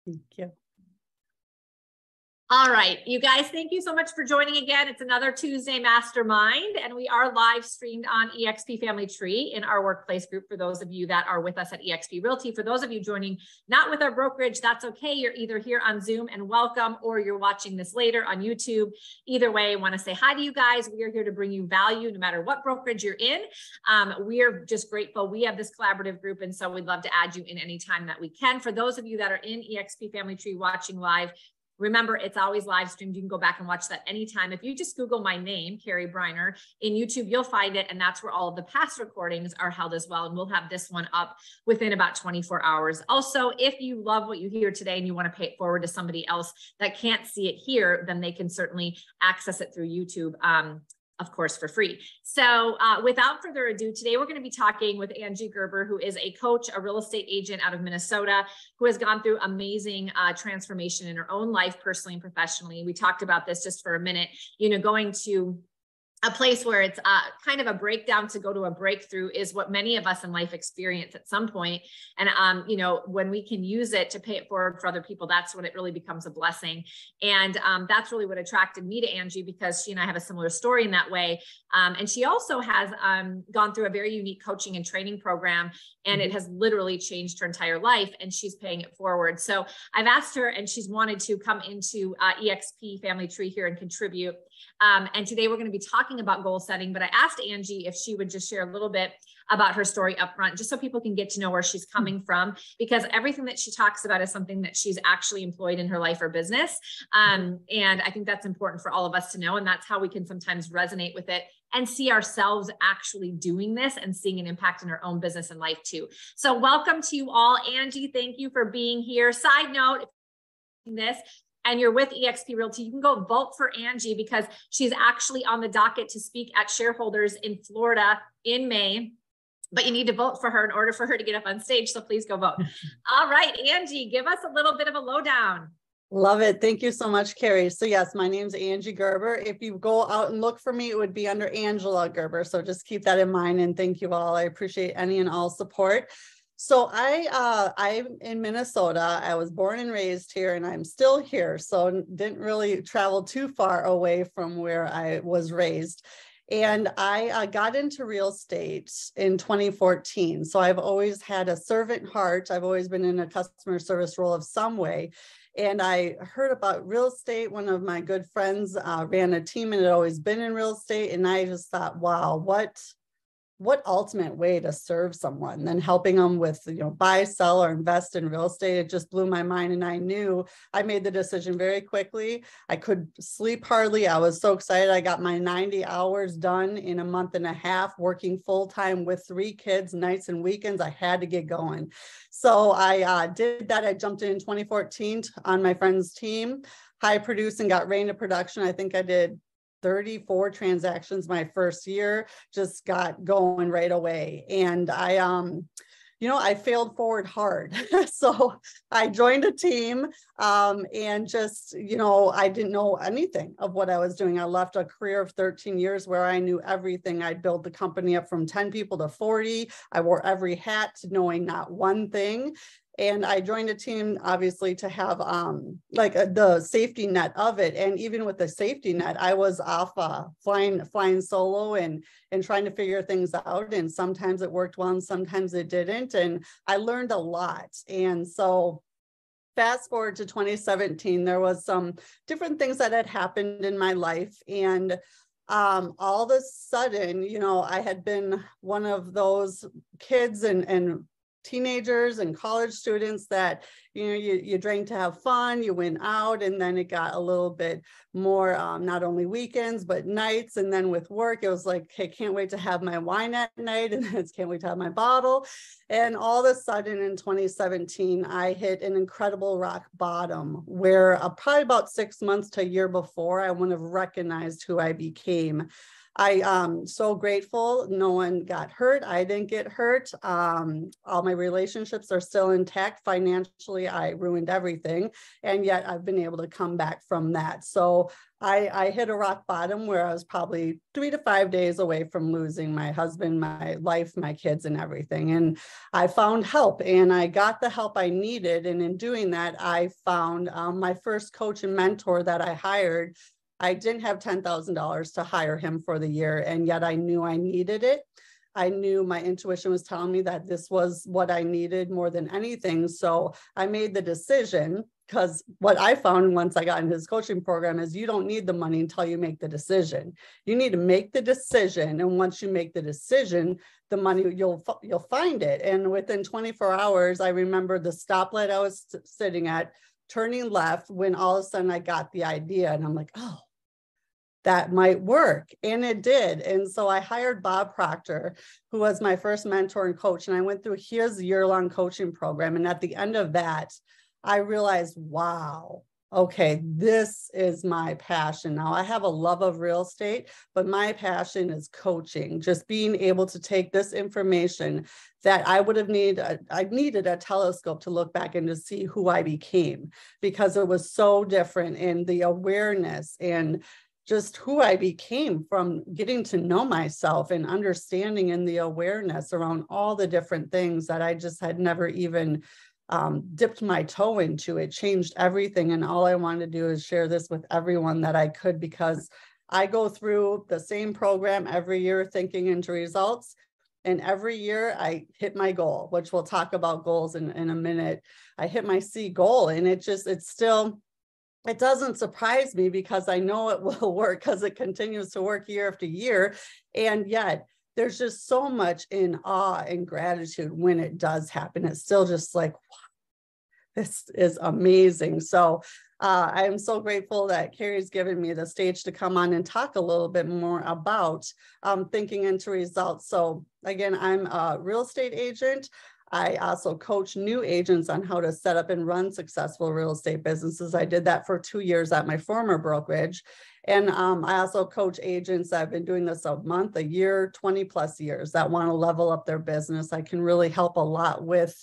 Thank you. All right, you guys, thank you so much for joining again. It's another Tuesday Mastermind, and we are live streamed on eXp Family Tree in our workplace group for those of you that are with us at eXp Realty. For those of you joining not with our brokerage, that's okay. You're either here on Zoom and welcome, or you're watching this later on YouTube. Either way, I want to say hi to you guys. We are here to bring you value no matter what brokerage you're in. We are just grateful. We have this collaborative group, and so we'd love to add you in anytime that we can. For those of you that are in eXp Family Tree watching live, remember, it's always live streamed. You can go back and watch that anytime. If you just Google my name, Carrie Briner, in YouTube, you'll find it. And that's where all of the past recordings are held as well. And we'll have this one up within about 24 hours. Also, if you love what you hear today and you want to pay it forward to somebody else that can't see it here, then they can certainly access it through YouTube. Of course, for free. So without further ado, today we're going to be talking with Angie Gerber, who is a coach, a real estate agent out of Minnesota, who has gone through amazing transformation in her own life, personally and professionally. We talked about this just for a minute, going to a place where it's kind of a breakdown to go to a breakthrough is what many of us in life experience at some point. And, when we can use it to pay it forward for other people, that's when it really becomes a blessing. And that's really what attracted me to Angie, because she and I have a similar story in that way. And she also has gone through a very unique coaching and training program, and it has literally changed her entire life, and she's paying it forward. So I've asked her, and she's wanted to come into eXp Family Tree here and contribute. And today we're going to be talking about goal setting, but I asked Angie if she would just share a little bit about her story up front, just so people can get to know where she's coming from, because everything that she talks about is something that she's actually employed in her life or business. And I think that's important for all of us to know. And that's how we can sometimes resonate with it and see ourselves actually doing this and seeing an impact in our own business and life too. So welcome to you all. Angie, thank you for being here. Side note, if you're this and you're with eXp Realty, you can go vote for Angie, because she's actually on the docket to speak at shareholders in Florida in May. But you need to vote for her in order for her to get up on stage. So please go vote. All right, Angie, give us a little bit of a lowdown. Love it. Thank you so much, Carrie. So yes, my name's Angie Gerber. If you go out and look for me, it would be under Angela Gerber. So just keep that in mind. And thank you all. I appreciate any and all support. So I'm in Minnesota. I was born and raised here, and I'm still here. So didn't really travel too far away from where I was raised. And I got into real estate in 2014. So I've always had a servant heart. I've always been in a customer service role of some way. And I heard about real estate. One of my good friends ran a team and had always been in real estate. And I just thought, wow, what ultimate way to serve someone than helping them with, buy, sell, or invest in real estate. It just blew my mind. And I knew I made the decision very quickly. I could sleep hardly. I was so excited. I got my 90 hours done in a month and a half, working full time with 3 kids, nights and weekends. I had to get going. So I did that. I jumped in 2014 on my friend's team, high produced, and got right into production. I think I did 34 transactions my first year, just got going right away. And I failed forward hard. So I joined a team and just, I didn't know anything of what I was doing. I left a career of 13 years where I knew everything. I'd built the company up from 10 people to 40. I wore every hat, knowing not one thing. And I joined a team, obviously, to have the safety net of it. And even with the safety net, I was off flying solo and trying to figure things out. And sometimes it worked well and sometimes it didn't. And I learned a lot. And so fast forward to 2017, there was some different things that had happened in my life. And all of a sudden, I had been one of those kids and teenagers and college students that, you drank to have fun, you went out, and then it got a little bit more, not only weekends, but nights. And then with work, it was like, hey, can't wait to have my wine at night. And then it's can't wait to have my bottle. And all of a sudden in 2017, I hit an incredible rock bottom where probably about 6 months to a year before, I wouldn't have recognized who I became. I'm so grateful. No one got hurt. I didn't get hurt. All my relationships are still intact. Financially, I ruined everything. And yet I've been able to come back from that. So I hit a rock bottom where I was probably 3 to 5 days away from losing my husband, my life, my kids, and everything. And I found help, and I got the help I needed. And in doing that, I found my first coach and mentor that I hired. I didn't have $10,000 to hire him for the year, and yet I knew I needed it. I knew my intuition was telling me that this was what I needed more than anything. So I made the decision, because what I found once I got in his coaching program is you don't need the money until you make the decision. You need to make the decision. And once you make the decision, the money, you'll find it. And within 24 hours, I remember the stoplight I was sitting at, turning left, when all of a sudden I got the idea, and I'm like, oh, that might work. And it did. And so I hired Bob Proctor, who was my first mentor and coach. And I went through his year-long coaching program. And at the end of that, I realized, wow, okay, this is my passion. Now I have a love of real estate, but my passion is coaching, just being able to take this information that I would have I needed a telescope to look back and to see who I became, because it was so different in the awareness and just who I became from getting to know myself and understanding, and the awareness around all the different things that I just had never even dipped my toe into. It changed everything. And all I wanted to do is share this with everyone that I could, because I go through the same program every year, Thinking into Results. And every year I hit my goal, which we'll talk about goals in a minute. I hit my C goal, and it doesn't surprise me, because I know it will work, because it continues to work year after year. And yet there's just so much in awe and gratitude when it does happen. It's still just like, wow, this is amazing. So I am so grateful that Carrie's given me the stage to come on and talk a little bit more about Thinking into Results. So again, I'm a real estate agent. I also coach new agents on how to set up and run successful real estate businesses. I did that for 2 years at my former brokerage. And I also coach agents that have been doing this a month, a year, 20 plus years, that want to level up their business. I can really help a lot with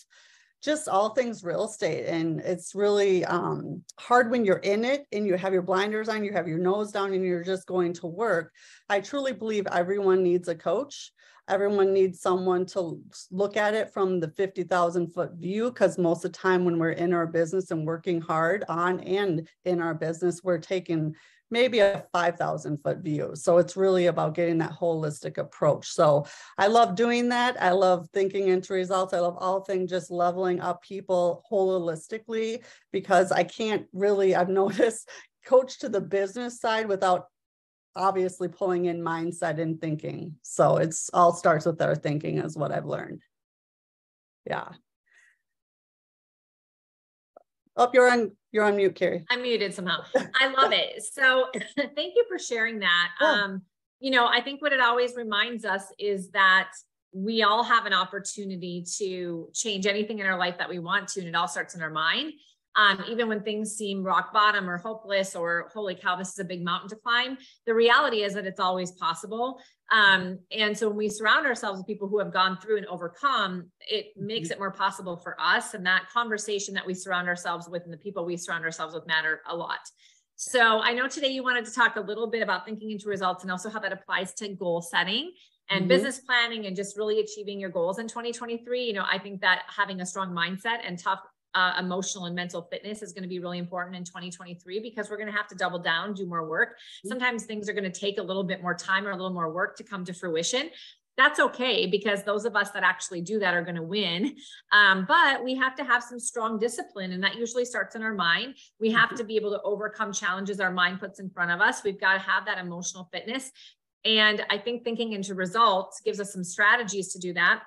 just all things real estate. And it's really hard when you're in it and you have your blinders on, you have your nose down, and you're just going to work. I truly believe everyone needs a coach. Everyone needs someone to look at it from the 50,000-foot view, because most of the time when we're in our business and working hard on and in our business, we're taking maybe a 5,000-foot view. So it's really about getting that holistic approach. So I love doing that. I love Thinking into Results. I love all things just leveling up people holistically, because I can't really, I've noticed, coach to the business side without obviously pulling in mindset and thinking. So it's all starts with our thinking, is what I've learned. Yeah. Oh, you're on mute, Carrie. I'm muted somehow. I love it. So thank you for sharing that. Yeah. You know, I think what it always reminds us is that we all have an opportunity to change anything in our life that we want to, and it all starts in our mind. Even when things seem rock bottom or hopeless or holy cow, this is a big mountain to climb, the reality is that it's always possible. And so when we surround ourselves with people who have gone through and overcome, it makes it more possible for us. And that conversation that we surround ourselves with and the people we surround ourselves with matter a lot. So I know today you wanted to talk a little bit about Thinking into Results, and also how that applies to goal setting and business planning, and just really achieving your goals in 2023. You know, I think that having a strong mindset and tough emotional and mental fitness is going to be really important in 2023, because we're going to have to double down, do more work. Sometimes things are going to take a little bit more time or a little more work to come to fruition. That's okay, because those of us that actually do that are going to win. But we have to have some strong discipline, and that usually starts in our mind. We have to be able to overcome challenges our mind puts in front of us. We've got to have that emotional fitness. And I think Thinking into Results gives us some strategies to do that,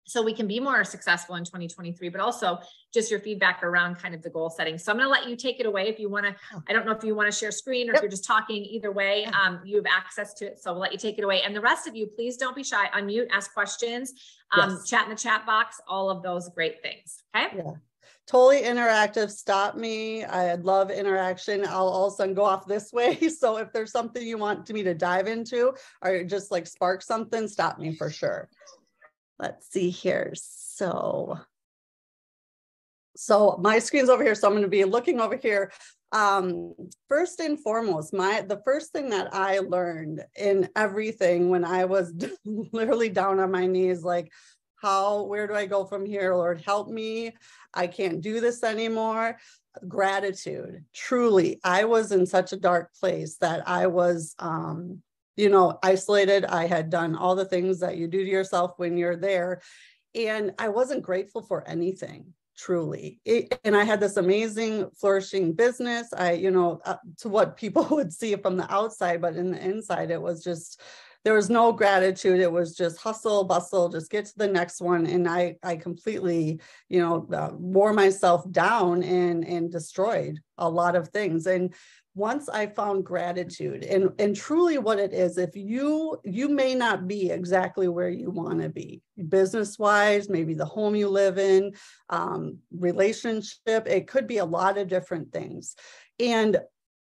so we can be more successful in 2023, but also just your feedback around kind of the goal setting. So I'm going to let you take it away if you want to. I don't know if you want to share screen or if you're just talking. Either way, you have access to it. So we'll let you take it away. And the rest of you, please don't be shy. Unmute, ask questions, chat in the chat box, all of those great things. Okay. Yeah. totally interactive. Stop me. I love interaction. I'll all of a sudden go off this way. So if there's something you want me to dive into or just like spark something, stop me for sure. Let's see here. So my screen's over here. So I'm going to be looking over here. First and foremost, the first thing that I learned in everything when I was literally down on my knees, like, where do I go from here? Lord, help me. I can't do this anymore. Gratitude. Truly, I was in such a dark place that I was, isolated. I had done all the things that you do to yourself when you're there. And I wasn't grateful for anything. Truly. And I had this amazing flourishing business. To what people would see from the outside, but in the inside, it was just, there was no gratitude. It was just hustle, bustle, just get to the next one. And I completely, wore myself down and destroyed a lot of things. And once I found gratitude and truly what it is, if you may not be exactly where you want to be business-wise, maybe the home you live in, relationship, it could be a lot of different things. And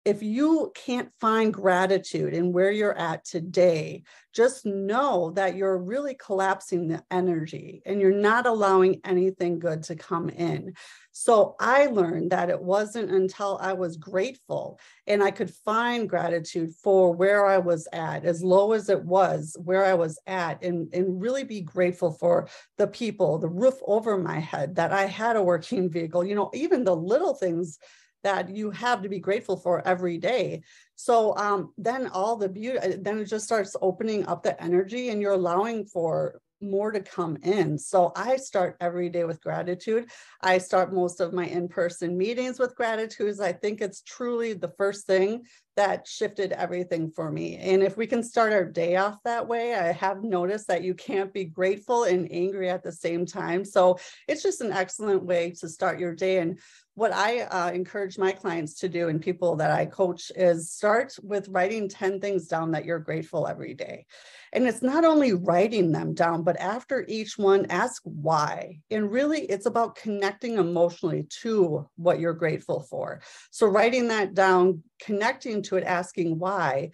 if you can't find gratitude in where you're at today, just know that you're really collapsing the energy and you're not allowing anything good to come in. So I learned that it wasn't until I was grateful and I could find gratitude for where I was at, as low as it was, where I was at, and really be grateful for the people, the roof over my head, that I had a working vehicle, even the little things that you have to be grateful for every day. So then all the beauty, then it just starts opening up the energy and you're allowing for more to come in. So I start every day with gratitude. I start most of my in-person meetings with gratitude. I think it's truly the first thing that shifted everything for me. And if we can start our day off that way, I have noticed that you can't be grateful and angry at the same time. So it's just an excellent way to start your day. And what I encourage my clients to do and people that I coach is start with writing 10 things down that you're grateful every day. And it's not only writing them down, but after each one, ask why. And really, it's about connecting emotionally to what you're grateful for. So writing that down, connecting to it, asking why,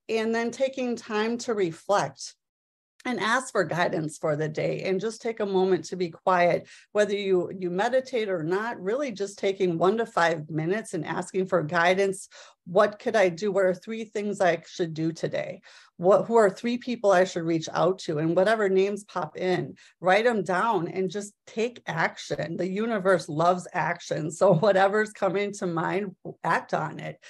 and then taking time to reflect and ask for guidance for the day and just take a moment to be quiet, whether you meditate or not, really just taking 1 to 5 minutes and asking for guidance. What could I do? What are 3 things I should do today? Who are 3 people I should reach out to? And whatever names pop in, write them down and just take action. The universe loves action. So whatever's coming to mind, act on it.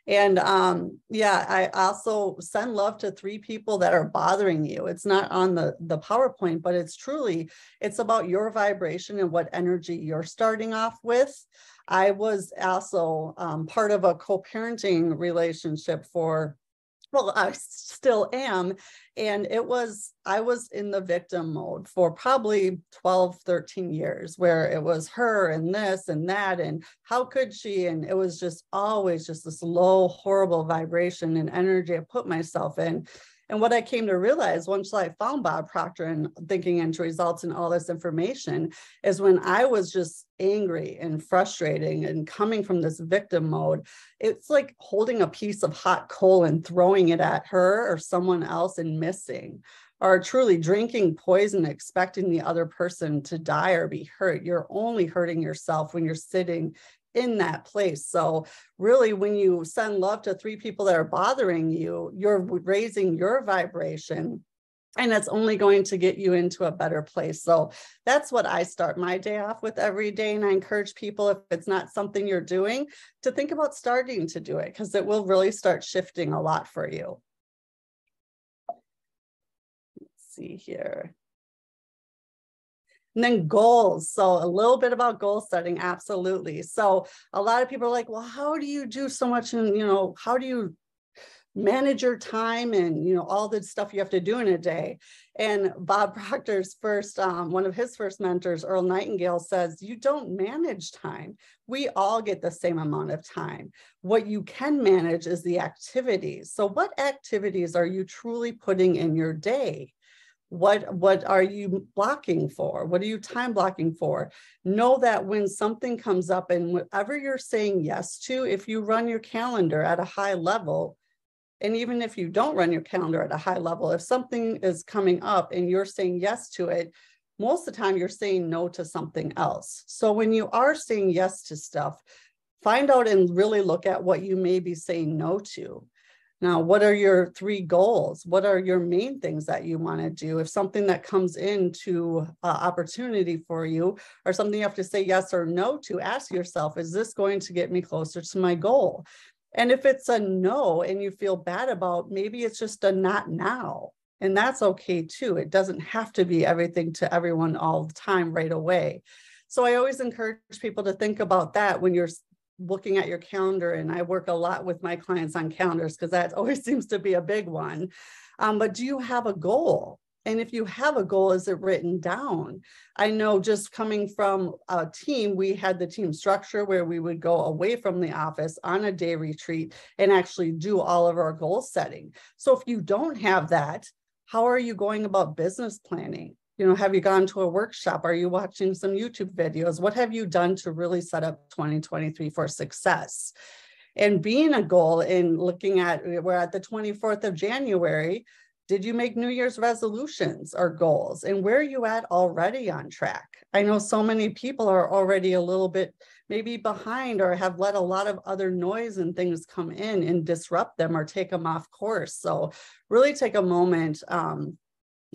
And I also send love to 3 people that are bothering you. It's not on the PowerPoint, but it's about your vibration and what energy you're starting off with. I was also part of a co-parenting relationship I still am. And I was in the victim mode for probably 12, 13 years, where it was her and this and that, and how could she? And it was just always just this low, horrible vibration and energy I put myself in. And what I came to realize once I found Bob Proctor and Thinking Into Results and all this information is when I was just angry and frustrating and coming from this victim mode, it's like holding a piece of hot coal and throwing it at her or someone else and missing, or truly drinking poison, expecting the other person to die or be hurt. You're only hurting yourself when you're sitting in that place. So really, when you send love to 3 people that are bothering you, you're raising your vibration, and it's only going to get you into a better place. So that's what I start my day off with every day. And I encourage people, if it's not something you're doing, to think about starting to do it, because it will really start shifting a lot for you. Let's see here. And then goals. So a little bit about goal setting. Absolutely. So a lot of people are like, well, how do you do so much? And, how do you manage your time and, all the stuff you have to do in a day? And Bob Proctor's one of his first mentors, Earl Nightingale, says, you don't manage time. We all get the same amount of time. What you can manage is the activities. So what activities are you truly putting in your day? What are you blocking for? What are you time blocking for? Know that when something comes up and whatever you're saying yes to, if you run your calendar at a high level, and even if you don't run your calendar at a high level, if something is coming up and you're saying yes to it, most of the time you're saying no to something else. So when you are saying yes to stuff, find out and really look at what you may be saying no to. Now, what are your 3 goals? What are your main things that you want to do? If something that comes into opportunity for you or something you have to say yes or no to, ask yourself, is this going to get me closer to my goal? And if it's a no and you feel bad about, maybe it's just a not now. And that's okay too. It doesn't have to be everything to everyone all the time right away. So I always encourage people to think about that when you're looking at your calendar. And I work a lot with my clients on calendars because that always seems to be a big one. But do you have a goal? And if you have a goal, is it written down? I know just coming from a team, we had the team structure where we would go away from the office on a day retreat and actually do all of our goal setting. So if you don't have that, how are you going about business planning? You know, have you gone to a workshop? Are you watching some YouTube videos? What have you done to really set up 2023 for success? And being a goal in looking at, we're at the 24th of January, did you make New Year's resolutions or goals? And where are you at already on track? I know so many people are already a little bit maybe behind or have let a lot of other noise and things come in and disrupt them or take them off course. So really take a moment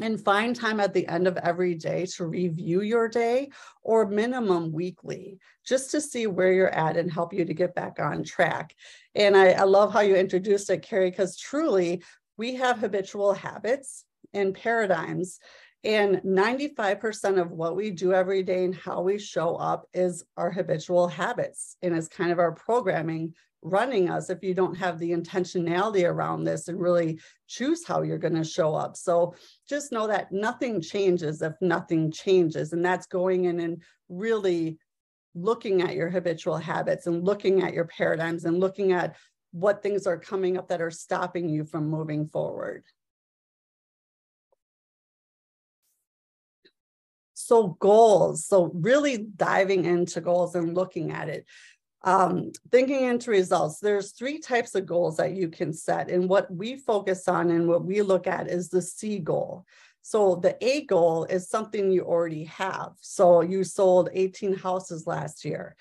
and find time at the end of every day to review your day or minimum weekly, just to see where you're at and help you to get back on track. And I love how you introduced it, Carrie, because truly we have habitual habits and paradigms, and 95% of what we do every day and how we show up is our habitual habits. And it's kind of our programming running us if you don't have the intentionality around this and really choose how you're going to show up. So just know that nothing changes if nothing changes. And that's going in and really looking at your habitual habits and looking at your paradigms and looking at what things are coming up that are stopping you from moving forward. So goals, so really diving into goals and looking at it. Thinking into results, there's 3 types of goals that you can set. And what we focus on and what we look at is the C goal. So the A goal is something you already have. So you sold 18 houses last year.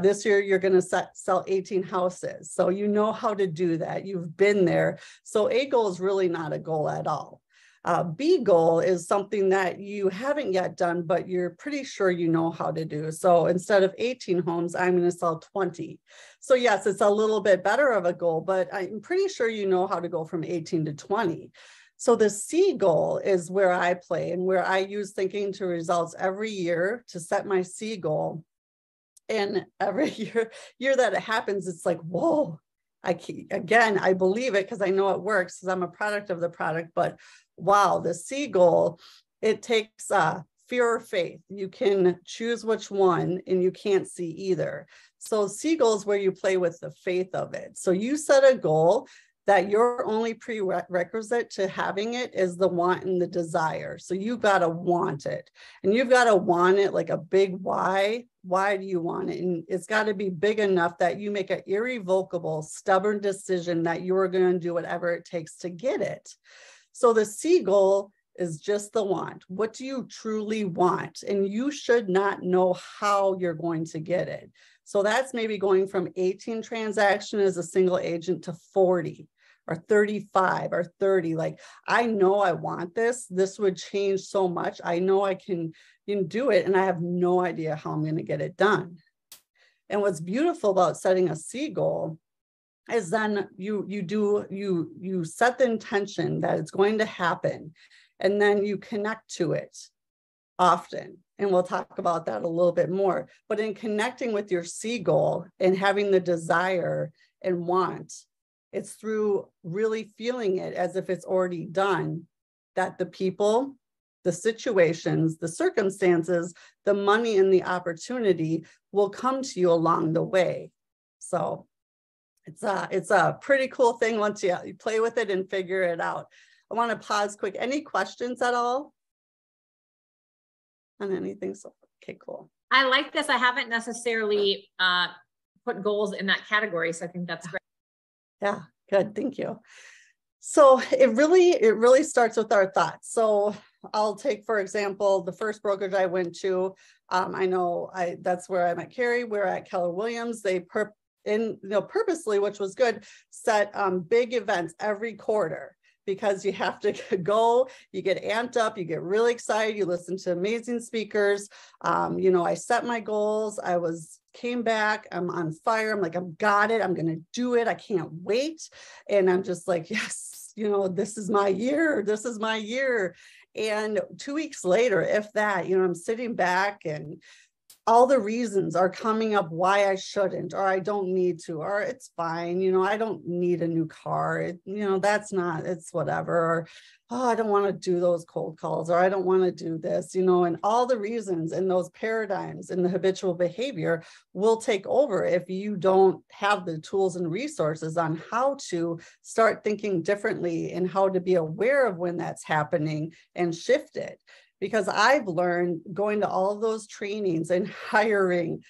This year, you're going to sell 18 houses. So you know how to do that. You've been there. So A goal is really not a goal at all. B goal is something that you haven't yet done, but you're pretty sure you know how to do. So instead of 18 homes, I'm going to sell 20. So yes, it's a little bit better of a goal, but I'm pretty sure you know how to go from 18 to 20. So the C goal is where I play and where I use thinking to results every year to set my C goal. And every year that it happens, it's like, whoa, I believe it because I know it works because I'm a product of the product, but wow, the C goal, it takes fear or faith. You can choose which one and you can't see either. So C goal is where you play with the faith of it. So you set a goal that your only prerequisite to having it is the want and the desire. So you've got to want it, and you've got to want it like a big why. Why do you want it? And it's got to be big enough that you make an irrevocable, stubborn decision that you're going to do whatever it takes to get it. So the C goal is just the want. What do you truly want? And you should not know how you're going to get it. So that's maybe going from 18 transactions as a single agent to 40 or 35 or 30. Like, I know I want this. This would change so much. I know I can do it, and I have no idea how I'm going to get it done. And what's beautiful about setting a C goal is then you set the intention that it's going to happen, and then you connect to it often. And we'll talk about that a little bit more. But in connecting with your C goal and having the desire and want, it's through really feeling it as if it's already done, that the people, the situations, the circumstances, the money, and the opportunity will come to you along the way. So it's a pretty cool thing once you play with it and figure it out. I want to pause quick. Any questions at all on anything? So, okay, cool. I like this. I haven't necessarily put goals in that category. So I think that's great. Yeah, good. Thank you. So it really starts with our thoughts. So I'll take, for example, the first brokerage I went to. That's where I met Carrie. We're at Keller Williams. They purposely, which was good, set big events every quarter, because you have to go, you get amped up, you get really excited, you listen to amazing speakers. I set my goals. Came back, I'm on fire. I'm like, I've got it. I'm going to do it. I can't wait. And I'm just like, yes, this is my year. This is my year. And 2 weeks later, if that, I'm sitting back and all the reasons are coming up why I shouldn't, or I don't need to, or it's fine. I don't need a new car. It's whatever. Or, oh, I don't want to do those cold calls, or I don't want to do this, and all the reasons and those paradigms and the habitual behavior will take over if you don't have the tools and resources on how to start thinking differently and how to be aware of when that's happening and shift it. Because I've learned going to all of those trainings and hiring,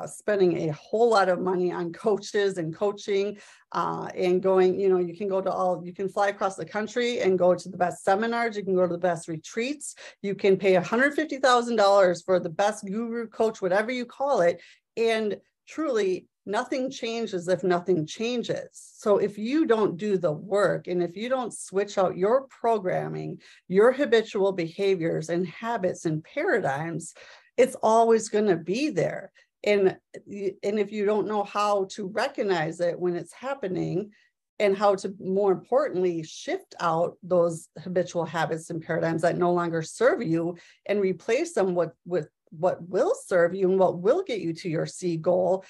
spending a whole lot of money on coaches and coaching, and going, you can fly across the country and go to the best seminars. You can go to the best retreats. You can pay $150,000 for the best guru coach, whatever you call it. And truly, nothing changes if nothing changes. So if you don't do the work, and if you don't switch out your programming, your habitual behaviors and habits and paradigms, it's always going to be there. And if you don't know how to recognize it when it's happening, and how to, more importantly, shift out those habitual habits and paradigms that no longer serve you and replace them with what will serve you and what will get you to your C goal,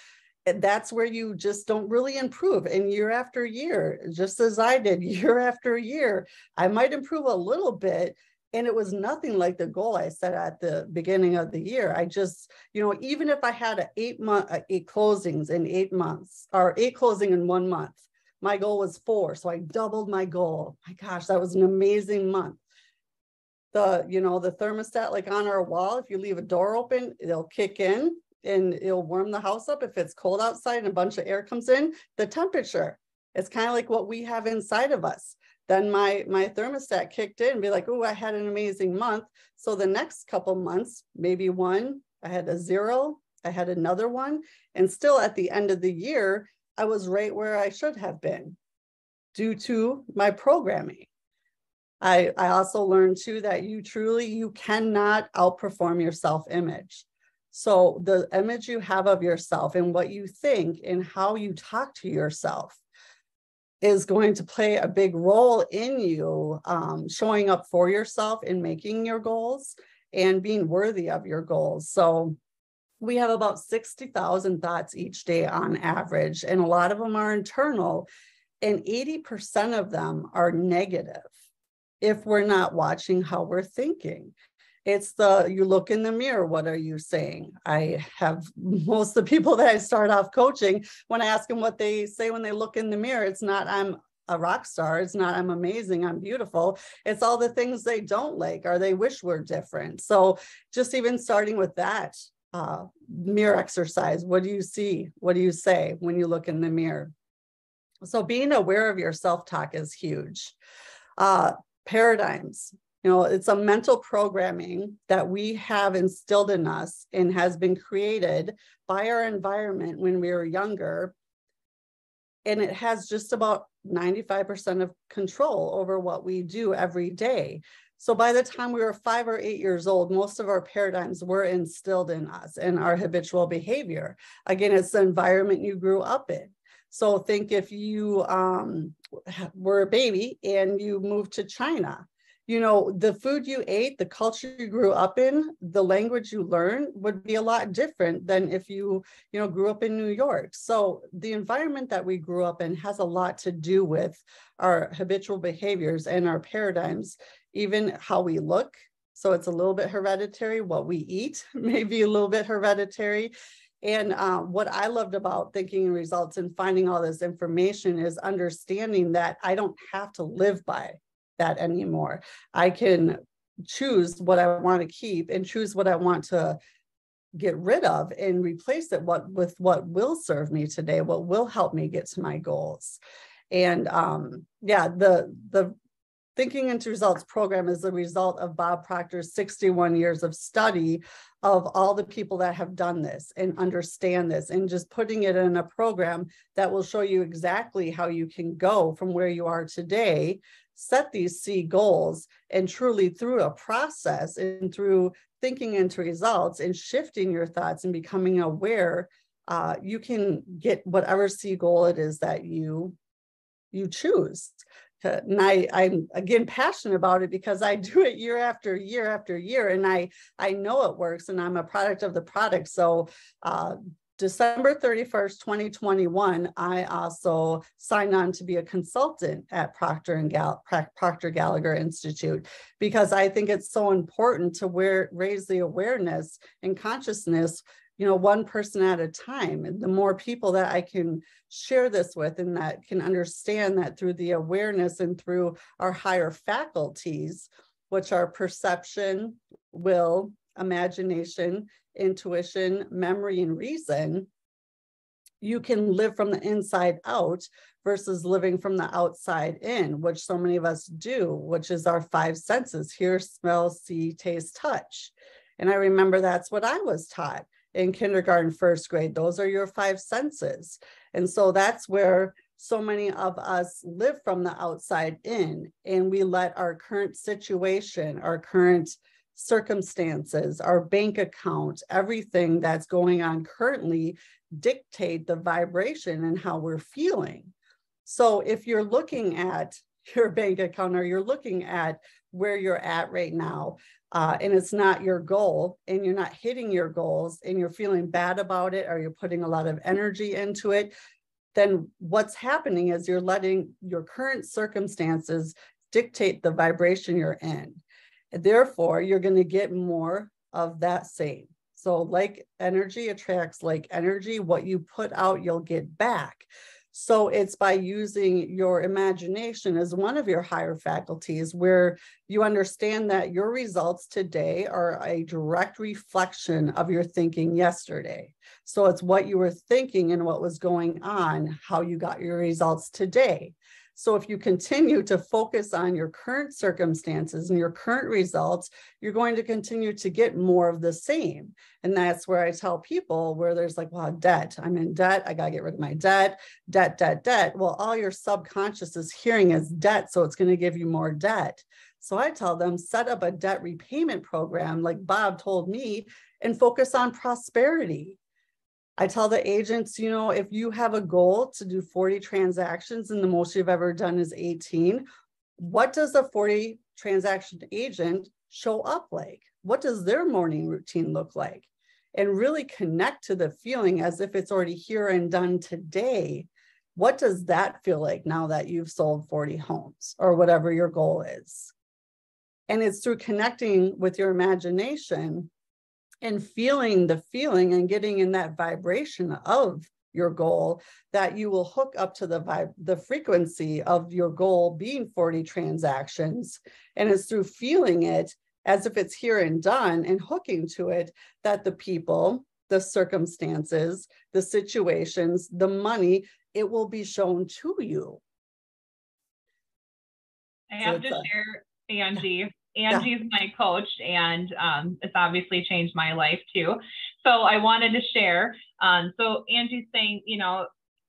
that's where you just don't really improve. And year after year, just as I did, year after year, I might improve a little bit. And it was nothing like the goal I set at the beginning of the year. I just, even if I had 8 closings in 8 months, or 8 closing in 1 month, my goal was 4. So I doubled my goal. My gosh, that was an amazing month. The thermostat, like on our wall, if you leave a door open, it'll kick in and it'll warm the house up. If it's cold outside and a bunch of air comes in, the temperature, it's kind of like what we have inside of us. Then my thermostat kicked in and be like, oh, I had an amazing month. So the next couple months, maybe one, I had a 0, I had another one. And still at the end of the year, I was right where I should have been due to my programming. I also learned too that you cannot outperform your self-image. So the image you have of yourself and what you think and how you talk to yourself is going to play a big role in you showing up for yourself and making your goals and being worthy of your goals. So we have about 60,000 thoughts each day on average, and a lot of them are internal, and 80% of them are negative if we're not watching how we're thinking. It's you look in the mirror, what are you saying? I have most of the people that I start off coaching, when I ask them what they say when they look in the mirror, it's not, I'm a rock star. It's not, I'm amazing, I'm beautiful. It's all the things they don't like, or they wish were different. So just even starting with that mirror exercise, what do you see? What do you say when you look in the mirror? So being aware of your self-talk is huge. Paradigms. It's a mental programming that we have instilled in us and has been created by our environment when we were younger. And it has just about 95% of control over what we do every day. So by the time we were 5 or 8 years old, most of our paradigms were instilled in us and our habitual behavior. Again, it's the environment you grew up in. So think if you were a baby and you moved to China, the food you ate, the culture you grew up in, the language you learned would be a lot different than if you grew up in New York. So the environment that we grew up in has a lot to do with our habitual behaviors and our paradigms, even how we look. So it's a little bit hereditary. What we eat may be a little bit hereditary. And what I loved about Thinking in Results and finding all this information is understanding that I don't have to live by that anymore. I can choose what I want to keep and choose what I want to get rid of and replace it with what will serve me today, what will help me get to my goals. And yeah, the Thinking into Results program is the result of Bob Proctor's 61 years of study of all the people that have done this and understand this, and just putting it in a program that will show you exactly how you can go from where you are today, set these C goals, and truly through a process and through thinking into results and shifting your thoughts and becoming aware, you can get whatever C goal it is that you choose. And I'm again passionate about it because I do it year after year after year, and I know it works, and I'm a product of the product. So December 31st, 2021, I also signed on to be a consultant at Proctor Gallagher Institute, because I think it's so important to raise the awareness and consciousness, one person at a time. And the more people that I can share this with and that can understand that through the awareness and through our higher faculties, which are perception, will, imagination, intuition, memory, and reason, you can live from the inside out versus living from the outside in, which so many of us do, which is our five senses: hear, smell, see, taste, touch. And I remember that's what I was taught in kindergarten, first grade. Those are your five senses. And so that's where so many of us live from the outside in, and we let our current situation, our current circumstances, our bank account, everything that's going on currently dictate the vibration and how we're feeling. So if you're looking at your bank account, or you're looking at where you're at right now, and it's not your goal, and you're not hitting your goals, and you're feeling bad about it, or you're putting a lot of energy into it, then what's happening is you're letting your current circumstances dictate the vibration you're in. And therefore, you're going to get more of that same. So like energy attracts like energy. What you put out, you'll get back. So it's by using your imagination as one of your higher faculties, where you understand that your results today are a direct reflection of your thinking yesterday. So it's what you were thinking and what was going on, how you got your results today. So if you continue to focus on your current circumstances and your current results, you're going to continue to get more of the same. And that's where I tell people, where there's like, well, debt, I'm in debt, I got to get rid of my debt. Well, all your subconscious is hearing is debt, so it's going to give you more debt. So I tell them, set up a debt repayment program like Bob told me, and focus on prosperity. I tell the agents, if you have a goal to do 40 transactions and the most you've ever done is 18, what does a 40 transaction agent show up like? What does their morning routine look like? And really connect to the feeling as if it's already here and done today. What does that feel like now that you've sold 40 homes or whatever your goal is? And it's through connecting with your imagination and feeling the feeling and getting in that vibration of your goal that you will hook up to the frequency of your goal being 40 transactions. And it's through feeling it as if it's here and done and hooking to it that the people, the circumstances, the situations, the money, it will be shown to you. I have to share, Angie. Angie's my coach, and it's obviously changed my life too. So I wanted to share. So Angie's saying,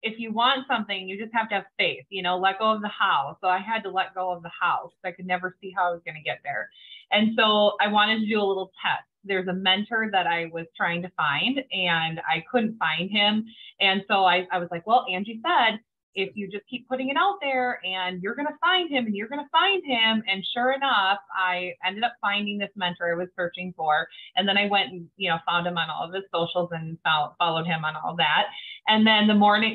if you want something, you just have to have faith, let go of the how. So I had to let go of the how, because I could never see how I was going to get there. And so I wanted to do a little test. There's a mentor that I was trying to find, and I couldn't find him. And so I was like, well, Angie said, if you just keep putting it out there, and you're going to find him, and you're going to find him. And sure enough, I ended up finding this mentor I was searching for. And then I went and, found him on all of his socials and followed him on all that. And then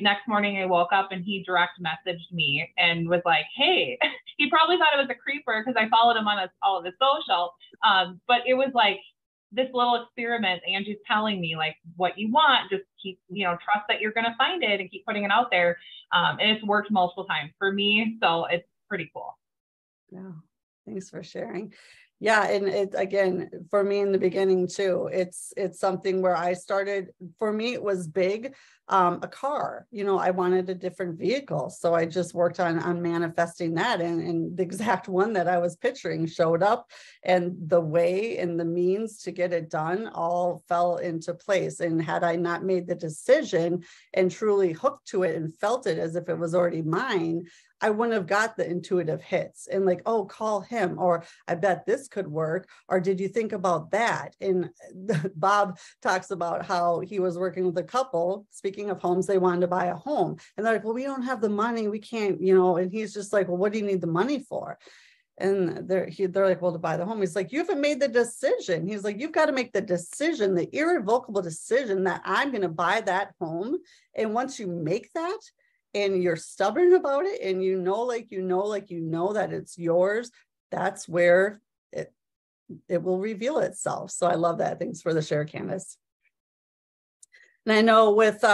next morning I woke up and he direct messaged me and was like, hey, he probably thought it was a creeper because I followed him on all of his socials. But it was like this little experiment. Angie's telling me, like, what you want, just keep, trust that you're going to find it and keep putting it out there. And it's worked multiple times for me. So it's pretty cool. Yeah. Thanks for sharing. Yeah. And it, again, for me in the beginning too, it's something where I started, for me, it was big, a car, I wanted a different vehicle. So I just worked on manifesting that, and the exact one that I was picturing showed up, and the way and the means to get it done all fell into place. And had I not made the decision and truly hooked to it and felt it as if it was already mine, I wouldn't have got the intuitive hits and like, oh, call him, or I bet this could work, or did you think about that? And Bob talks about how he was working with a couple, speaking of homes, they wanted to buy a home. And they're like, well, we don't have the money, we can't, and he's just like, well, what do you need the money for? And they're like, well, to buy the home. He's like, you haven't made the decision. He's like, you've got to make the decision, the irrevocable decision that I'm going to buy that home. And once you make that, and you're stubborn about it, and that it's yours, that's where it will reveal itself. So I love that. Thanks for the share, Candace. And I know with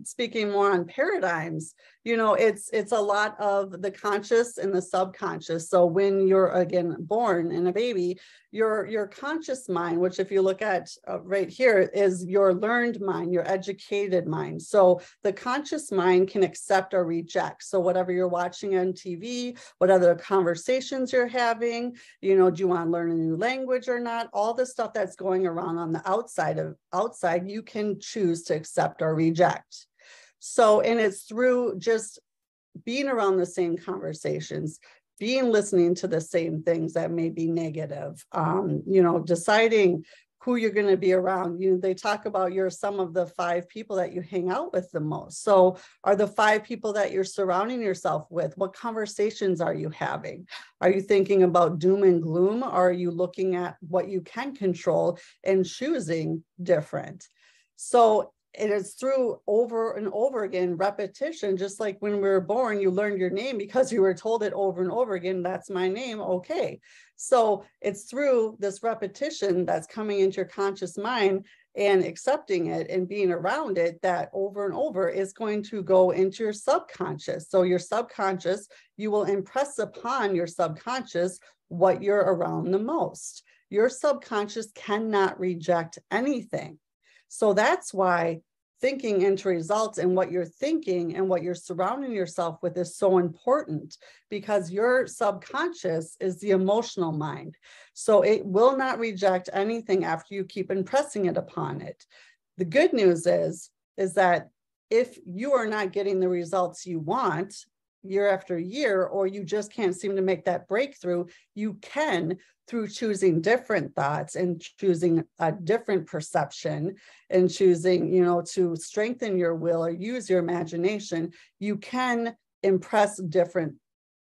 speaking more on paradigms, it's a lot of the conscious and the subconscious. So when you're, again, born in a baby, your conscious mind, which if you look at right here, is your learned mind, your educated mind. So the conscious mind can accept or reject. So whatever you're watching on TV, what other conversations you're having, do you want to learn a new language or not? All the stuff that's going around on the outside, you can choose to accept or reject. So, and it's through just being around the same conversations, listening to the same things that may be negative, deciding who you're going to be around. They talk about you're some of the 5 people that you hang out with the most. So are the 5 people that you're surrounding yourself with, what conversations are you having? Are you thinking about doom and gloom? Or are you looking at what you can control and choosing different? So it is through over and over again, repetition, just like when we were born, you learned your name because you were told it over and over again, that's my name, okay. So it's through this repetition that's coming into your conscious mind and accepting it and being around it, that over and over is going to go into your subconscious. So your subconscious, you will impress upon your subconscious what you're around the most. Your subconscious cannot reject anything. So that's why thinking into results, and what you're thinking and what you're surrounding yourself with is so important, because your subconscious is the emotional mind. So it will not reject anything after you keep impressing it upon it. The good news is that if you are not getting the results you want year after year, or you just can't seem to make that breakthrough, you can, through choosing different thoughts and choosing a different perception and choosing, to strengthen your will or use your imagination, you can impress different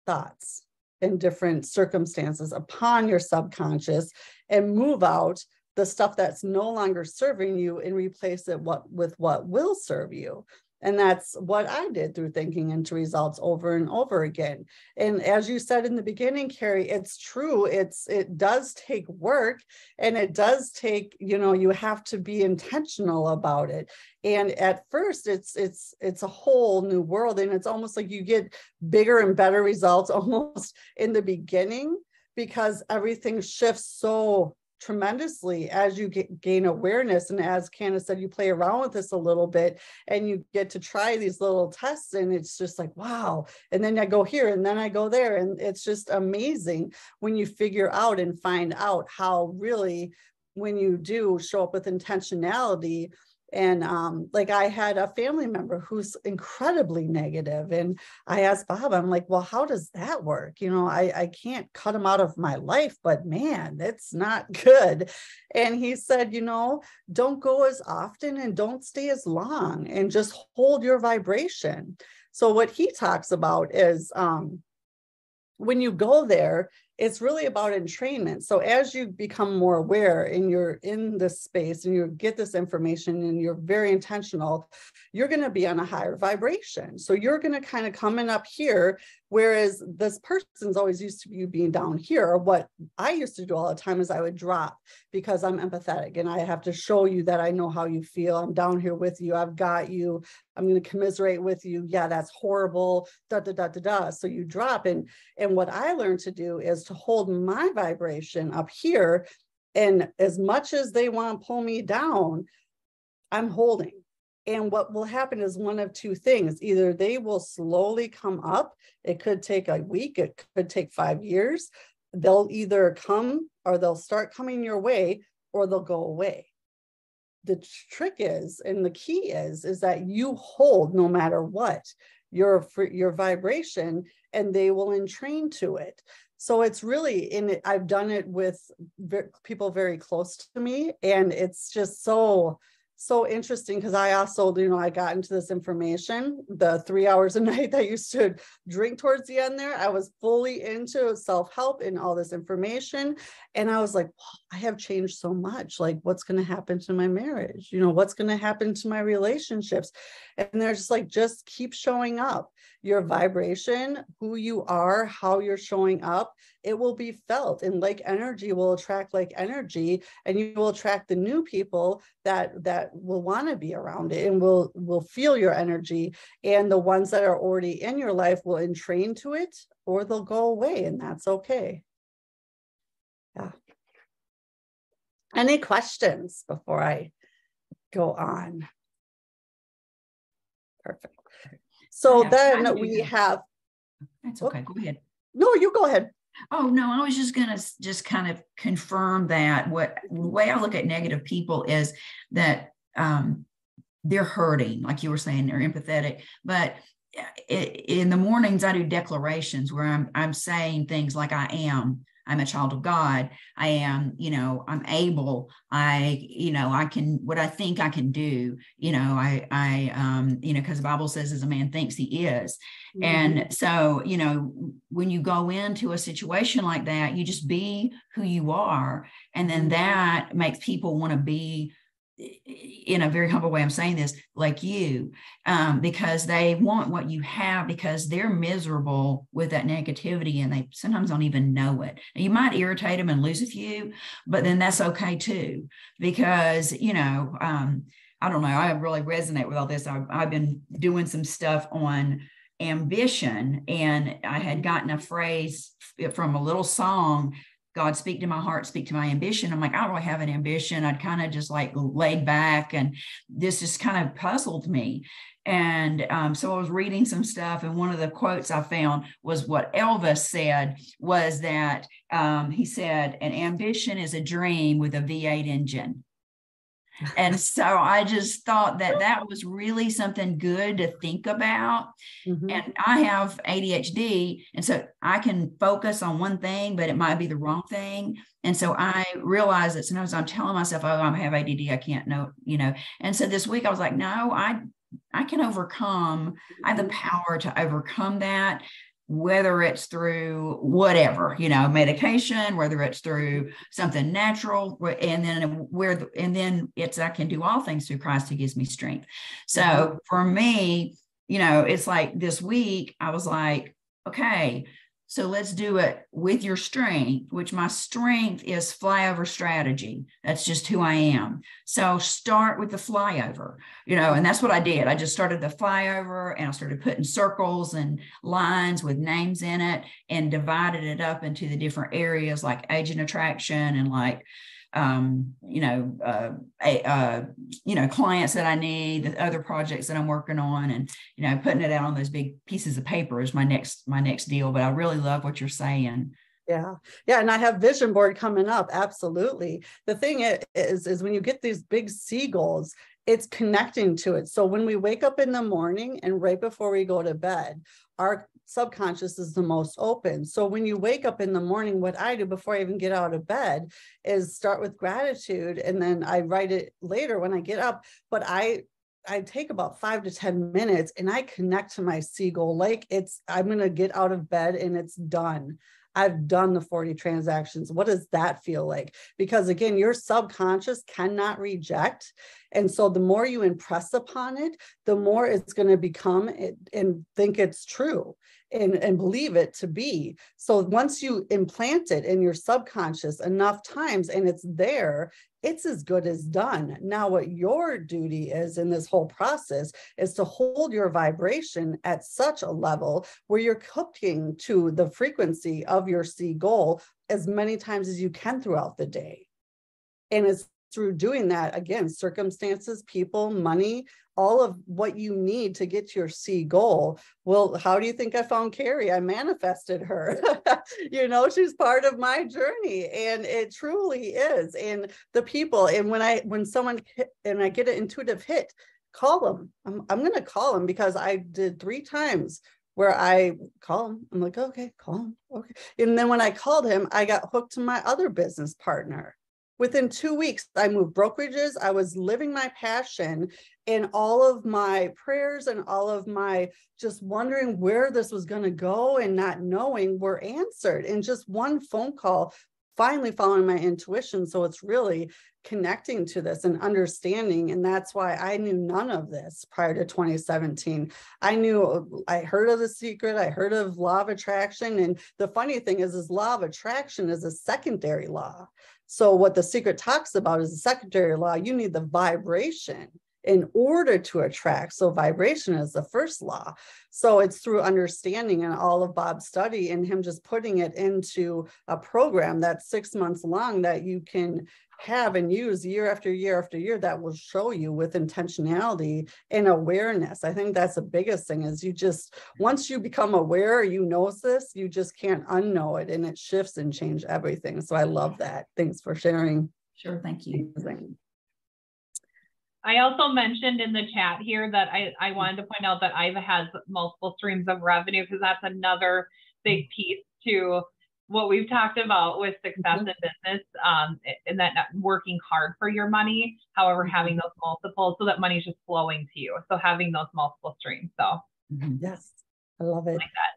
thoughts and different circumstances upon your subconscious and move out the stuff that's no longer serving you and replace it with what will serve you. And that's what I did through thinking into results over and over again. And as you said in the beginning, Carrie, it's true. It does take work, and it does take, you have to be intentional about it. And at first it's a whole new world. And it's almost like you get bigger and better results almost in the beginning, because everything shifts so tremendously as you gain awareness. And as Candace said, you play around with this a little bit and you get to try these little tests, and it's just like, wow. And then I go here and then I go there. And it's just amazing when you figure out and find out how really, when you do show up with intentionality. And like I had a family member who's incredibly negative, and I asked Bob, I'm like, well, how does that work? I can't cut him out of my life, but man, that's not good. And he said, don't go as often and don't stay as long, and just hold your vibration. So what he talks about is when you go there, it's really about entrainment. So as you become more aware and you're in this space and you get this information and you're very intentional, you're going to be on a higher vibration. So you're going to kind of come in up here, whereas this person's always used to you being down here. What I used to do all the time is I would drop, because I'm empathetic and I have to show you that I know how you feel. I'm down here with you. I've got you. I'm going to commiserate with you. Yeah, that's horrible. Da, da, da, da, da. So you drop. And what I learned to do is to hold my vibration up here. And as much as they want to pull me down, I'm holding. And what will happen is one of two things. Either they will slowly come up. It could take a week. It could take 5 years. They'll either come, or they'll start coming your way, or they'll go away. The trick is, and the key is that you hold no matter what your vibration, and they will entrain to it. So it's really, I've done it with people very close to me, and it's just so interesting, because I also, I got into this information, the 3 hours a night that I used to drink towards the end there. I was fully into self-help and all this information. And I was like, wow, I have changed so much. Like, what's going to happen to my marriage? What's going to happen to my relationships? And they're just like, just keep showing up. Your vibration, who you are, how you're showing up, it will be felt. And like energy will attract like energy, and you will attract the new people that will want to be around it and will feel your energy. And the ones that are already in your life will entrain to it, or they'll go away, and that's okay. Yeah. Any questions before I go on? Perfect. So then we have. That's okay. Go ahead. No, you go ahead. Oh, no, I was just going to kind of confirm that the way I look at negative people is that they're hurting, like you were saying, they're empathetic. But in the mornings, I do declarations where I'm saying things like I'm a child of God. I am, I'm able, I can, what I think I can do, because the Bible says as a man thinks he is. Mm-hmm. And so, when you go into a situation like that, you just be who you are. And then that makes people want to be, in a very humble way, I'm saying this, like you, because they want what you have, because they're miserable with that negativity, and they sometimes don't even know it. And you might irritate them and lose a few, but then that's okay too, because, I don't know, I really resonate with all this. I've been doing some stuff on ambition, and I had gotten a phrase from a little song, God, speak to my heart, speak to my ambition. I'm like, I don't really have an ambition. I'd kind of just like laid back, and this just kind of puzzled me. And so I was reading some stuff, and one of the quotes I found was what Elvis said, was that he said, an ambition is a dream with a V8 engine. And so I just thought that was really something good to think about. Mm-hmm. And I have ADHD, and so I can focus on one thing, but it might be the wrong thing. And so I realized that sometimes I'm telling myself, oh, I have ADD, I can't know, And so this week I was like, no, I can overcome. I have the power to overcome that, whether it's through whatever, medication, whether it's through something natural, and then it's, I can do all things through Christ who gives me strength. So for me, it's like this week, I was like, okay, so let's do it with your strength, which my strength is flyover strategy. That's just who I am. So start with the flyover, and that's what I did. I just started the flyover, and I started putting circles and lines with names in it, and divided it up into the different areas, like agent attraction, and like, clients that I need, the other projects that I'm working on, and, putting it out on those big pieces of paper is my next deal. But I really love what you're saying. Yeah. Yeah. And I have vision board coming up. Absolutely. The thing is when you get these big sea goals, it's connecting to it. So when we wake up in the morning and right before we go to bed, our subconscious is the most open. So when you wake up in the morning, what I do before I even get out of bed is start with gratitude. And then I write it later when I get up, but I take about 5 to 10 minutes and I connect to my seagull. Like I'm going to get out of bed and it's done. I've done the 40 transactions. What does that feel like? Because again, your subconscious cannot reject. And so the more you impress upon it, the more it's going to become it and think it's true and believe it to be. So once you implant it in your subconscious enough times and it's there, it's as good as done. Now, what your duty is in this whole process is to hold your vibration at such a level where you're hooking to the frequency of your C goal as many times as you can throughout the day. And it's through doing that, again, circumstances, people, money, all of what you need to get to your C goal. Well, how do you think I found Carrie? I manifested her. You know, she's part of my journey, and it truly is. And the people, and when someone and I get an intuitive hit, call them. I'm going to call them, because I did 3 times where I call him. I'm like, okay, call him. Okay. And then when I called him, I got hooked to my other business partner. Within 2 weeks, I moved brokerages. I was living my passion, and all of my prayers and all of my just wondering where this was going to go and not knowing were answered in just one phone call, finally following my intuition. So it's really connecting to this and understanding. And that's why I knew none of this prior to 2017. I heard of The Secret. I heard of law of attraction. And the funny thing is law of attraction is a secondary law. So what The Secret talks about is the secondary law. You need the vibration in order to attract. So vibration is the first law. So it's through understanding and all of Bob's study and him just putting it into a program that's 6 months long that you can have and use year after year after year, that will show you with intentionality and awareness. I think that's the biggest thing, is you just, once you become aware, you know this, you just can't unknow it, and it shifts and changes everything. So I love that. Thanks for sharing. Sure. Thank you. I also mentioned in the chat here that I wanted to point out that Iva has multiple streams of revenue, because that's another big piece to what we've talked about with success in business, and that working hard for your money, however, having those multiples so that money's just flowing to you. So having those multiple streams. So yes, I love it. Like that.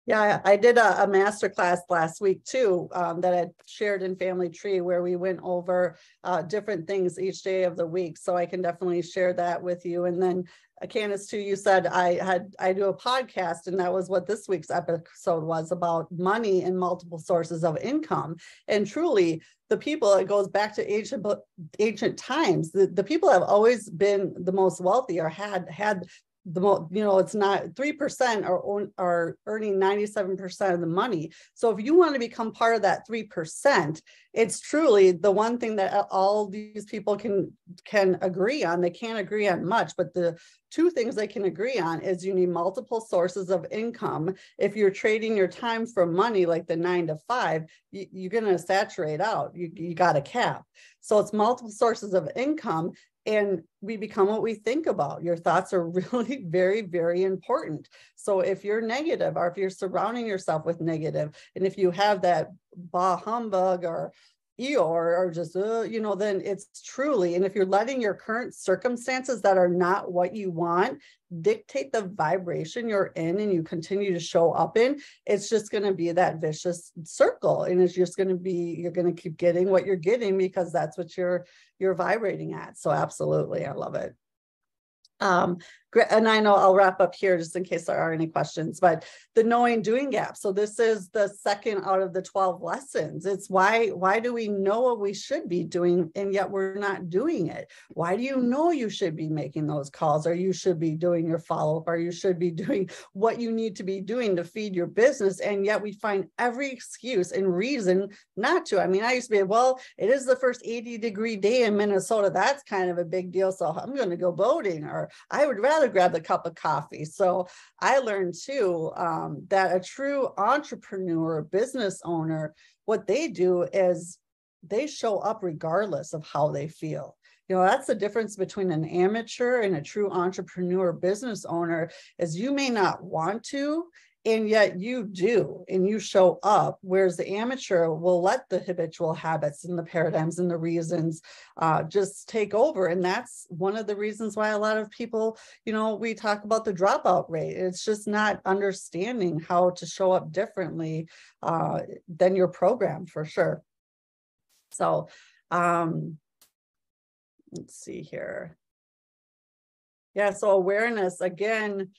Yeah, I did a masterclass last week too, that I shared in Family Tree, where we went over different things each day of the week. So I can definitely share that with you. And then Candace too, you said I do a podcast, and that was what this week's episode was about, money and multiple sources of income. And truly, the people, it goes back to ancient times. The people have always been the most wealthy, or had the most, you know, it's not 3% are earning 97% of the money. So if you want to become part of that 3%, it's truly the one thing that all these people can agree on. They can't agree on much, but the 2 things they can agree on is you need multiple sources of income. If you're trading your time for money, like the 9 to 5, you're going to saturate out. You got a cap. So it's multiple sources of income. And we become what we think about. Your thoughts are really very, very important. So if you're negative, or if you're surrounding yourself with negative, and if you have that bah humbug or Eeyore, or just, you know, then it's truly, and if you're letting your current circumstances that are not what you want dictate the vibration you're in and you continue to show up in, it's just going to be that vicious circle. And it's just going to be, you're going to keep getting what you're getting, because that's what you're vibrating at. So absolutely. I love it. And I know I'll wrap up here just in case there are any questions, but the knowing doing gap. So this is the second out of the 12 lessons. It's why do we know what we should be doing and yet we're not doing it? Why do you know you should be making those calls, or you should be doing your follow-up, or you should be doing what you need to be doing to feed your business, and yet we find every excuse and reason not to? I mean, I used to be, well, it is the first 80-degree day in Minnesota. That's kind of a big deal, so I'm going to go boating, or I would rather grab the cup of coffee. So I learned too that a true entrepreneur, business owner, what they do is they show up regardless of how they feel. You know, that's the difference between an amateur and a true entrepreneur business owner, is you may not want to, and yet you do, and you show up, whereas the amateur will let the habitual habits and the paradigms and the reasons just take over. And that's one of the reasons why a lot of people, you know, we talk about the dropout rate. It's just not understanding how to show up differently than your program, for sure. So let's see here. Yeah, so awareness, again,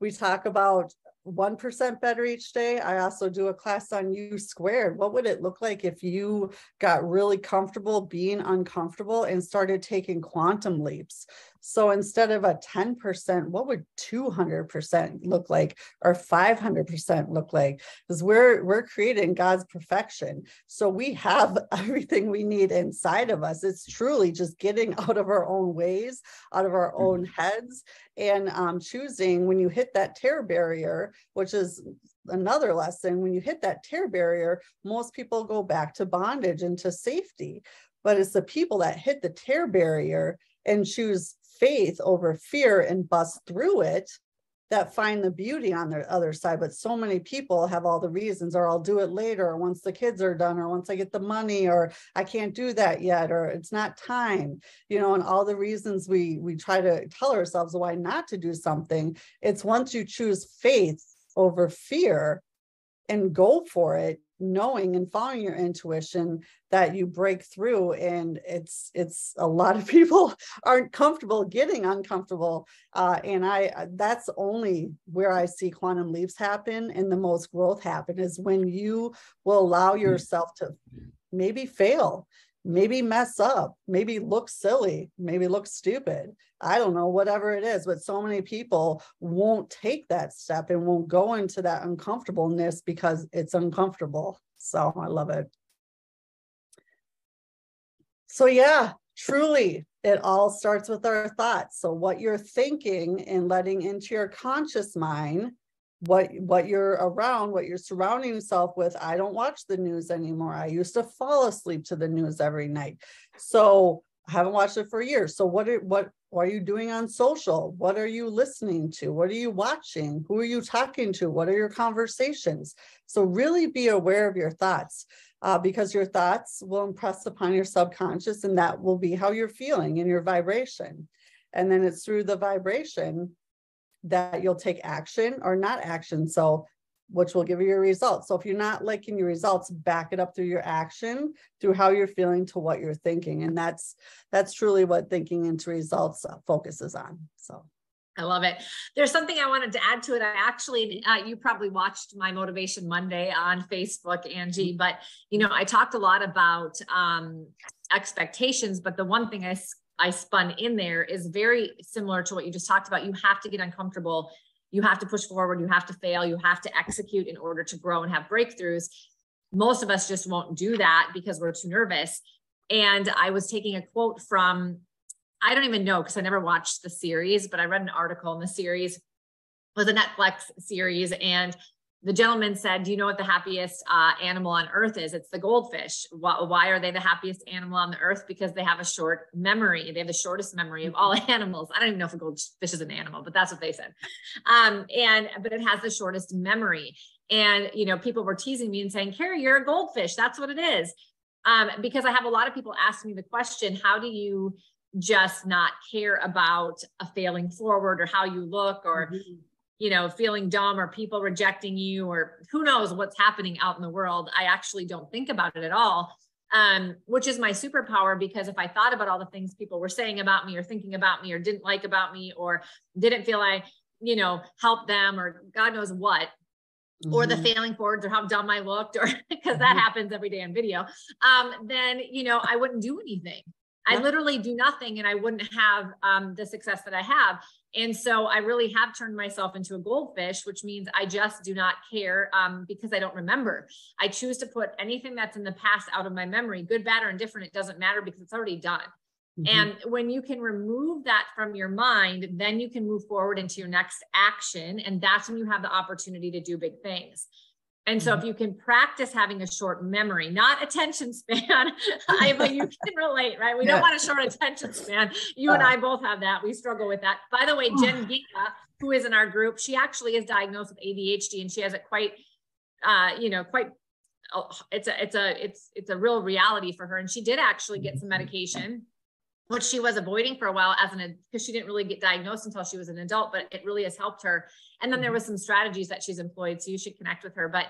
we talk about 1% better each day. I also do a class on U squared. What would it look like if you got really comfortable being uncomfortable and started taking quantum leaps? So instead of a 10%, what would 200% look like, or 500% look like? Because we're creating God's perfection. So we have everything we need inside of us. It's truly just getting out of our own ways, out of our own heads, and choosing when you hit that tear barrier, which is another lesson. When you hit that tear barrier, most people go back to bondage and to safety. But it's the people that hit the tear barrier and choose faith over fear and bust through it that find the beauty on the other side. But so many people have all the reasons, or I'll do it later, or once the kids are done, or once I get the money, or I can't do that yet, or it's not time, you know, and all the reasons we try to tell ourselves why not to do something. It's once you choose faith over fear and go for it, knowing and following your intuition, that you break through. And it's a lot of people aren't comfortable getting uncomfortable. And that's only where I see quantum leaps happen and the most growth happen, is when you will allow yourself to maybe fail, maybe mess up, maybe look silly, maybe look stupid. I don't know, whatever it is, but so many people won't take that step and won't go into that uncomfortableness because it's uncomfortable. So I love it. So yeah, truly, it all starts with our thoughts. So what you're thinking and letting into your conscious mind, what you're around, what you're surrounding yourself with. I don't watch the news anymore. I used to fall asleep to the news every night. So I haven't watched it for years. So what are you doing on social? What are you listening to? What are you watching? Who are you talking to? What are your conversations? So really be aware of your thoughts, because your thoughts will impress upon your subconscious, and that will be how you're feeling in your vibration. And then it's through the vibration that you'll take action or not action. So which will give you your results. So if you're not liking your results, back it up through your action, through how you're feeling to what you're thinking. And that's truly what thinking into results focuses on. So I love it. There's something I wanted to add to it. I actually, you probably watched my Motivation Monday on Facebook, Angie, but you know, I talked a lot about expectations, but the one thing I spun in there is very similar to what you just talked about. You have to get uncomfortable. You have to push forward. You have to fail. You have to execute in order to grow and have breakthroughs. Most of us just won't do that because we're too nervous. And I was taking a quote from, I don't even know, because I never watched the series, but I read an article in the series. It was a Netflix series. And the gentleman said, do you know what the happiest animal on earth is? It's the goldfish. Why are they the happiest animal on the earth? Because they have a short memory. They have the shortest memory of all animals. I don't even know if a goldfish is an animal, but that's what they said. But it has the shortest memory. And, you know, people were teasing me and saying, Carrie, you're a goldfish. That's what it is. Because I have a lot of people ask me the question, how do you just not care about a failing forward, or how you look, or you know, feeling dumb, or people rejecting you, or who knows what's happening out in the world. I actually don't think about it at all, which is my superpower, because if I thought about all the things people were saying about me, or thinking about me, or didn't like about me, or didn't feel I, you know, helped them, or God knows what, or the failing forwards, or how dumb I looked, or because that happens every day on video, then, you know, I wouldn't do anything. I literally do nothing, and I wouldn't have the success that I have. And so I really have turned myself into a goldfish, which means I just do not care because I don't remember. I choose to put anything that's in the past out of my memory, good, bad, or indifferent. It doesn't matter because it's already done. And when you can remove that from your mind, then you can move forward into your next action. And that's when you have the opportunity to do big things. And so if you can practice having a short memory, not attention span, but you can relate, right? We don't want a short attention span. You and I both have that. We struggle with that. By the way, Jen Giga, who is in our group, she actually is diagnosed with ADHD, and she has it quite, it's a real reality for her. And she did actually get some medication which she was avoiding for a while because she didn't really get diagnosed until she was an adult, but it really has helped her. And then there was some strategies that she's employed. So you should connect with her, but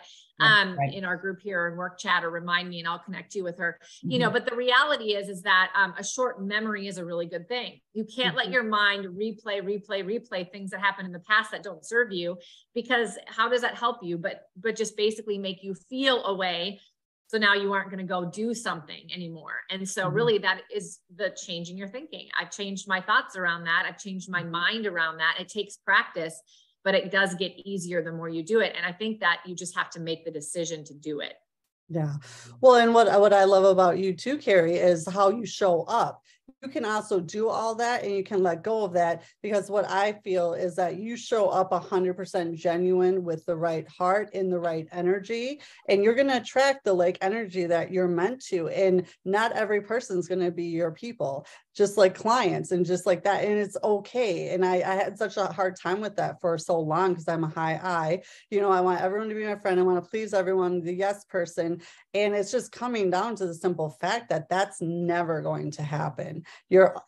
in our group here and work chat, or remind me and I'll connect you with her, you know, but the reality is that a short memory is a really good thing. You can't let your mind replay things that happened in the past that don't serve you, because how does that help you? But just basically make you feel a way. So now you aren't going to go do something anymore. And so really that is the changing your thinking. I've changed my thoughts around that. I've changed my mind around that. It takes practice, but it does get easier the more you do it. And I think that you just have to make the decision to do it. Yeah. Well, and what I love about you too, Carrie, is how you show up. You can also do all that and you can let go of that, because what I feel is that you show up 100% genuine with the right heart and the right energy, and you're going to attract the like energy that you're meant to. And not every person's going to be your people, just like clients and just like that. And it's okay. And I had such a hard time with that for so long, because I'm a high I, you know, I want everyone to be my friend. I want to please everyone, the yes person. And it's just coming down to the simple fact that that's never going to happen.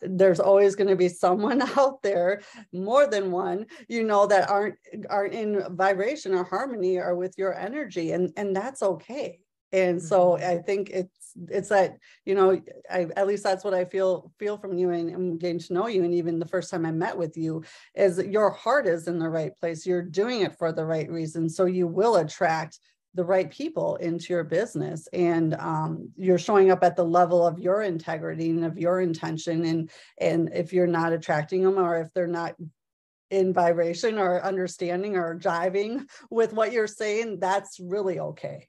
There's always going to be someone out there, more than one, you know, that aren't in vibration or harmony or with your energy. And that's okay. And so I think it's that, you know, at least that's what I feel from you, and getting to know you. And even the first time I met with you, is that your heart is in the right place. You're doing it for the right reason. So you will attract the right people into your business, and you're showing up at the level of your integrity and of your intention. And if you're not attracting them, or if they're not in vibration or understanding or jiving with what you're saying, that's really okay.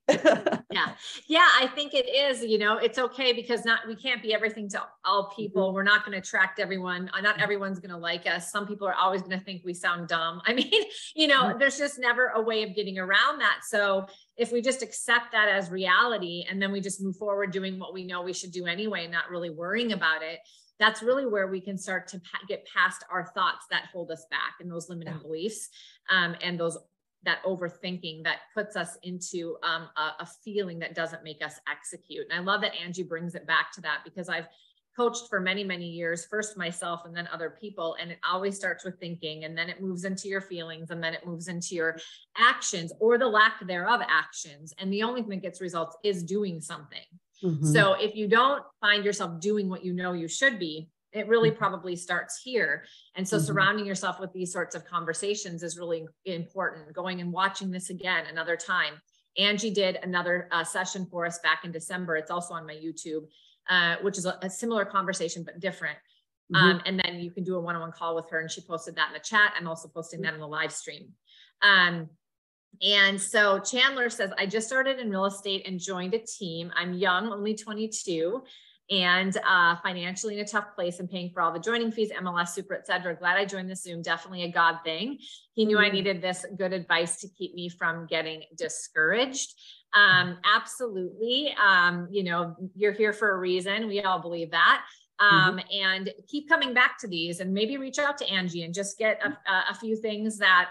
Yeah, I think it is, you know, it's okay, because we can't be everything to all people. We're not going to attract everyone. Not everyone's going to like us. Some people are always going to think we sound dumb. I mean, you know, there's just never a way of getting around that. So if we just accept that as reality, and then we just move forward doing what we know we should do anyway, not really worrying about it, that's really where we can start to get past our thoughts that hold us back, and those limiting beliefs, and that overthinking that puts us into a feeling that doesn't make us execute. And I love that Angie brings it back to that, because I've coached for many, many years, first myself and then other people. And it always starts with thinking, and then it moves into your feelings, and then it moves into your actions, or the lack thereof actions. And the only thing that gets results is doing something. So if you don't find yourself doing what you know you should be, it really probably starts here. And so surrounding yourself with these sorts of conversations is really important. Going and watching this again another time. Angie did another session for us back in December. It's also on my YouTube, which is a similar conversation, but different. And then you can do a one-on-one call with her. And she posted that in the chat. I'm also posting that in the live stream. And so Chandler says, I just started in real estate and joined a team. I'm young, only 22, and financially in a tough place and paying for all the joining fees, MLS, super, et cetera. Glad I joined the Zoom. Definitely a God thing. He knew I needed this good advice to keep me from getting discouraged. Absolutely. You know, you're here for a reason. We all believe that. And keep coming back to these, and maybe reach out to Angie and just get a few things that,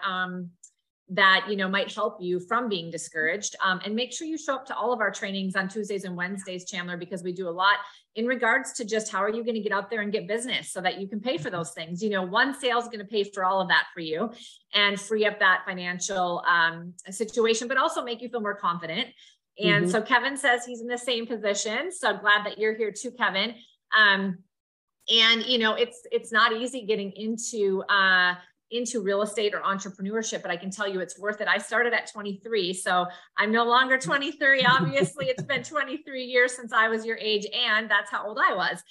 you know, might help you from being discouraged. And make sure you show up to all of our trainings on Tuesdays and Wednesdays, Chandler, because we do a lot in regards to just how are you going to get out there and get business so that you can pay for those things. You know, one sale is going to pay for all of that for you and free up that financial situation, but also make you feel more confident. And so Kevin says he's in the same position. So glad that you're here too, Kevin. And you know, it's not easy getting into real estate or entrepreneurship, but I can tell you it's worth it. I started at 23, so I'm no longer 23. Obviously, it's been 23 years since I was your age, and that's how old I was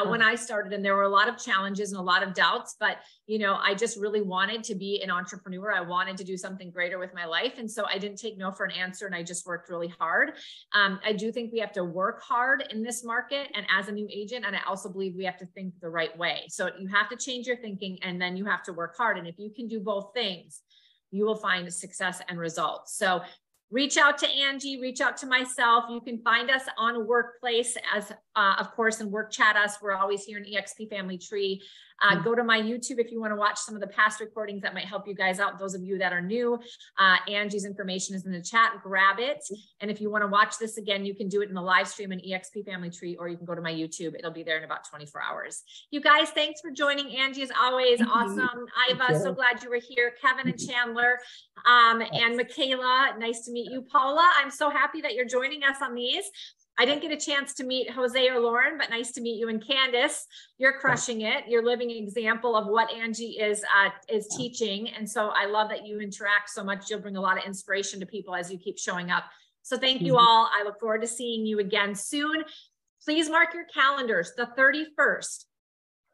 when I started. And there were a lot of challenges and a lot of doubts, but you know, I just really wanted to be an entrepreneur. I wanted to do something greater with my life, and so I didn't take no for an answer, and I just worked really hard. I do think we have to work hard in this market, and as a new agent, and I also believe we have to think the right way. So you have to change your thinking, and then you have to work hard. And if you can do both things, you will find success and results. So reach out to Angie, reach out to myself. You can find us on Workplace as of course, and work chat us. We're always here in EXP Family Tree. Go to my YouTube if you want to watch some of the past recordings that might help you guys out. Those of you that are new, Angie's information is in the chat. Grab it. And if you want to watch this again, you can do it in the live stream in EXP Family Tree, or you can go to my YouTube. It'll be there in about 24 hours. You guys, thanks for joining. Angie, as always, awesome. Iva, so glad you were here. Kevin and Chandler, and Michaela, nice to meet you. Paula, I'm so happy that you're joining us on these. I didn't get a chance to meet Jose or Lauren, but nice to meet you. And Candace, you're crushing it. You're living an example of what Angie is teaching. And so I love that you interact so much. You'll bring a lot of inspiration to people as you keep showing up. So thank you all. I look forward to seeing you again soon. Please mark your calendars, the 31st.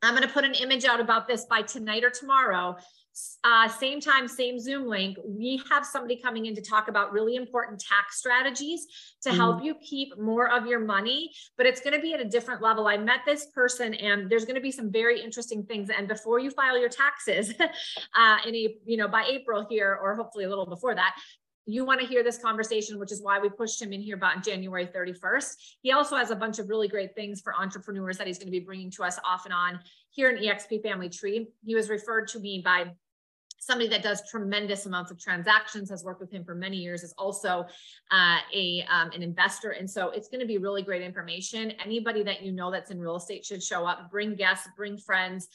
I'm going to put an image out about this by tonight or tomorrow. Same time, same Zoom link. We have somebody coming in to talk about really important tax strategies to help you keep more of your money, but it's going to be at a different level. I met this person and there's going to be some very interesting things. And before you file your taxes, by April here, or hopefully a little before that, you want to hear this conversation, which is why we pushed him in here about January 31st. He also has a bunch of really great things for entrepreneurs that he's going to be bringing to us off and on here in EXP Family Tree. He was referred to me by somebody that does tremendous amounts of transactions, has worked with him for many years, is also an investor. And so it's going to be really great information. Anybody that you know that's in real estate should show up, bring guests, bring friends,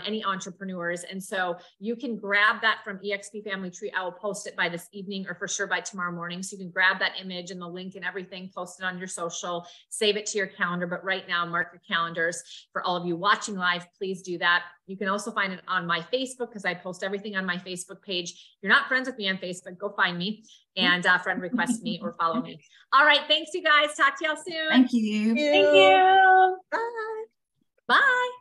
any entrepreneurs. And so you can grab that from EXP Family Tree. I will post it by this evening or for sure by tomorrow morning. So you can grab that image and the link and everything, post it on your social, save it to your calendar. But right now, mark your calendars. For all of you watching live, please do that. You can also find it on my Facebook because I post everything on my Facebook page. If you're not friends with me on Facebook, go find me and friend request me or follow me. All right. Thanks, you guys. Talk to y'all soon. Thank you. Thank you. Bye. Bye.